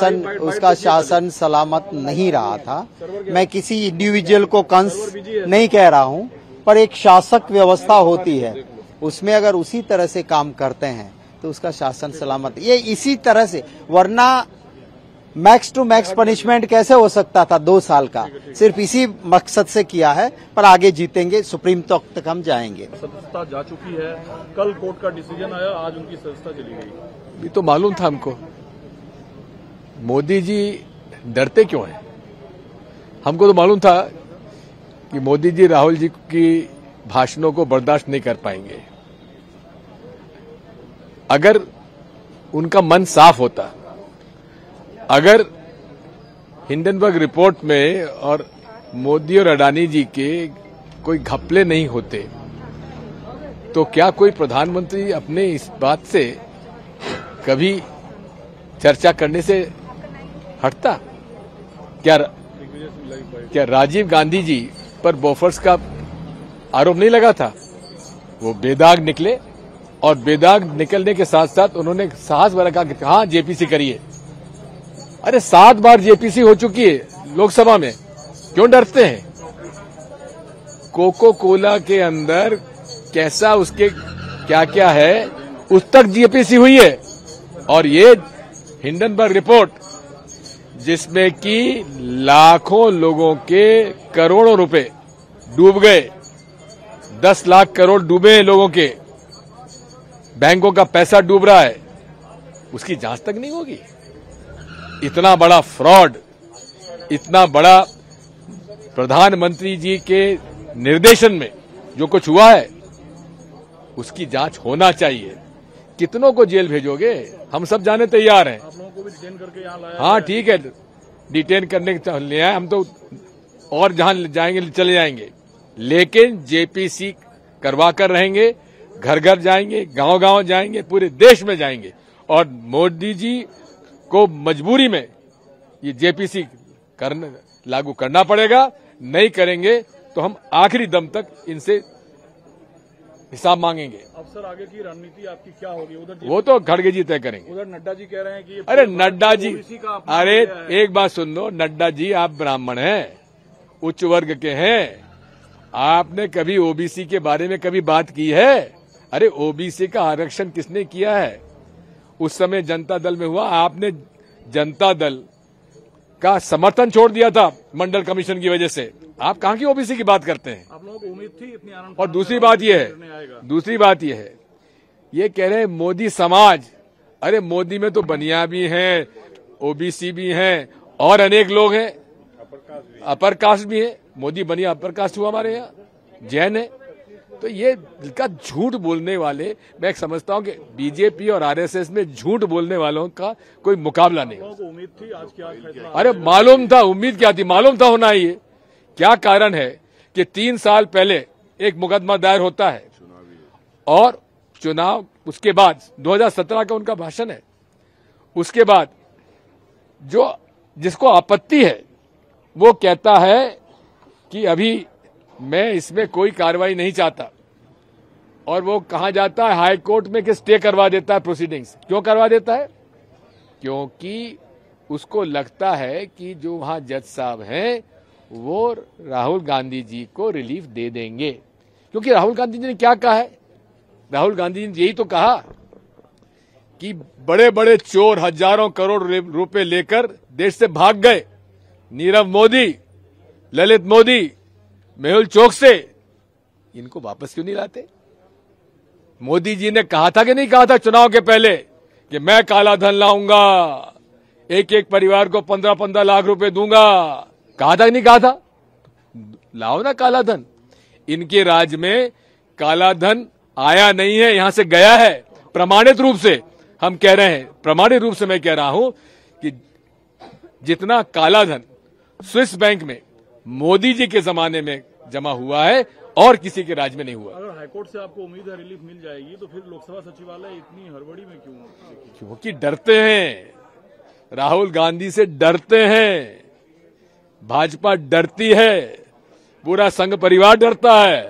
शासन सलामत नहीं रहा था। मैं किसी इंडिविजुअल को कंस नहीं कह रहा हूं, पर एक शासक व्यवस्था होती है, उसमें अगर उसी तरह से काम करते हैं तो उसका शासन सलामत। ये इसी तरह से, वरना मैक्स टू मैक्स पनिशमेंट कैसे हो सकता था 2 साल का? सिर्फ इसी मकसद से किया है, पर आगे जीतेंगे, सुप्रीम तक हम जाएंगे। सदस्यता जा चुकी है, कल कोर्ट का डिसीजन आया, आज उनकी सदस्यता चली गई। ये तो मालूम था हमको। मोदी जी डरते क्यों हैं? हमको तो मालूम था कि मोदी जी राहुल जी की भाषणों को बर्दाश्त नहीं कर पाएंगे। अगर उनका मन साफ होता, अगर हिंडनबर्ग रिपोर्ट में और मोदी और अडानी जी के कोई घपले नहीं होते, तो क्या कोई प्रधानमंत्री अपने इस बात से कभी चर्चा करने से हटता? क्या राजीव गांधी जी पर बोफर्स का आरोप नहीं लगा था? वो बेदाग निकले, और बेदाग निकलने के साथ साथ उन्होंने साहस बरका कि कहा जेपीसी करिए। अरे 7 बार जेपीसी हो चुकी है लोकसभा में, क्यों डरते हैं? कोको कोला के अंदर कैसा, उसके क्या क्या है, उस तक जेपीसी हुई है। और ये हिंडनबर्ग रिपोर्ट, जिसमें कि लाखों लोगों के करोड़ों रुपए डूब गए, 10 लाख करोड़ डूबे हैं लोगों के, बैंकों का पैसा डूब रहा है, उसकी जांच तक नहीं होगी। इतना बड़ा फ्रॉड, इतना बड़ा प्रधानमंत्री जी के निर्देशन में जो कुछ हुआ है, उसकी जांच होना चाहिए। कितनों को जेल भेजोगे? हम सब जाने तैयार हैं। आप लोगों को भी डिटेन करके यहाँ लाया। हाँ ठीक है, डिटेन करने के लिए आए हम तो, और जहां जाएंगे चले जाएंगे, लेकिन जेपीसी करवा कर रहेंगे, घर घर जाएंगे, गांव गांव जाएंगे, पूरे देश में जाएंगे, और मोदी जी को मजबूरी में ये जेपीसी लागू करना पड़ेगा। नहीं करेंगे तो हम आखिरी दम तक इनसे हिसाब मांगेंगे। अब सर आगे की रणनीति आपकी क्या होगी? उधर वो तो खड़गे जी तय करेंगे। उधर नड्डा जी कह रहे हैं कि अरे नड्डा जी, अरे एक बात सुन लो, नड्डा जी आप ब्राह्मण हैं, उच्च वर्ग के हैं, आपने कभी ओबीसी के बारे में कभी बात की है? अरे ओबीसी का आरक्षण किसने किया है? उस समय जनता दल में हुआ, आपने जनता दल का समर्थन छोड़ दिया था मंडल कमीशन की वजह से। आप कहां की ओबीसी की बात करते हैं? आप लोगों को उम्मीद थी इतनी आनंद। और दूसरी बात यह है, ये कह रहे हैं मोदी समाज। अरे मोदी में तो बनिया भी हैं, ओबीसी भी हैं, और अनेक लोग हैं, अपर कास्ट भी है। मोदी बनिया अपर कास्ट हुआ हमारे यहाँ, जैन है। तो ये का झूठ बोलने वाले, मैं समझता हूं कि बीजेपी और आरएसएस में झूठ बोलने वालों का कोई मुकाबला नहीं। उम्मीद थी आज क्या फैसला? अरे मालूम था, उम्मीद क्या थी, मालूम था होना ही है। क्या कारण है कि 3 साल पहले एक मुकदमा दायर होता है, और चुनाव, उसके बाद 2017 का उनका भाषण है, उसके बाद जो जिसको आपत्ति है वो कहता है कि अभी मैं इसमें कोई कार्रवाई नहीं चाहता, और वो कहा जाता है हाई कोर्ट में कि स्टे करवा देता है प्रोसीडिंग्स। क्यों करवा देता है? क्योंकि उसको लगता है कि जो वहां जज साहब हैं वो राहुल गांधी जी को रिलीफ दे देंगे। क्योंकि राहुल गांधी जी ने क्या कहा है? राहुल गांधी जी ने यही तो कहा कि बड़े बड़े चोर हजारों करोड़ रुपए लेकर देश से भाग गए, नीरव मोदी, ललित मोदी, मेहुल चोकसे, इनको वापस क्यों नहीं लाते? मोदी जी ने कहा था कि नहीं कहा था चुनाव के पहले कि मैं काला धन लाऊंगा, एक एक परिवार को 15-15 लाख रुपए दूंगा? कहा था कि नहीं कहा था? लाओ ना काला धन। इनके राज में काला धन आया नहीं है, यहां से गया है प्रमाणित रूप से। हम कह रहे हैं, प्रमाणित रूप से मैं कह रहा हूं कि जितना काला धन स्विस बैंक में मोदी जी के जमाने में जमा हुआ है और किसी के राज में नहीं हुआ। अगर हाईकोर्ट से आपको उम्मीद है रिलीफ मिल जाएगी, तो फिर लोकसभा सचिवालय इतनी हड़बड़ी में क्यों? क्योंकि डरते हैं, राहुल गांधी से डरते हैं, भाजपा डरती है, पूरा संघ परिवार डरता है।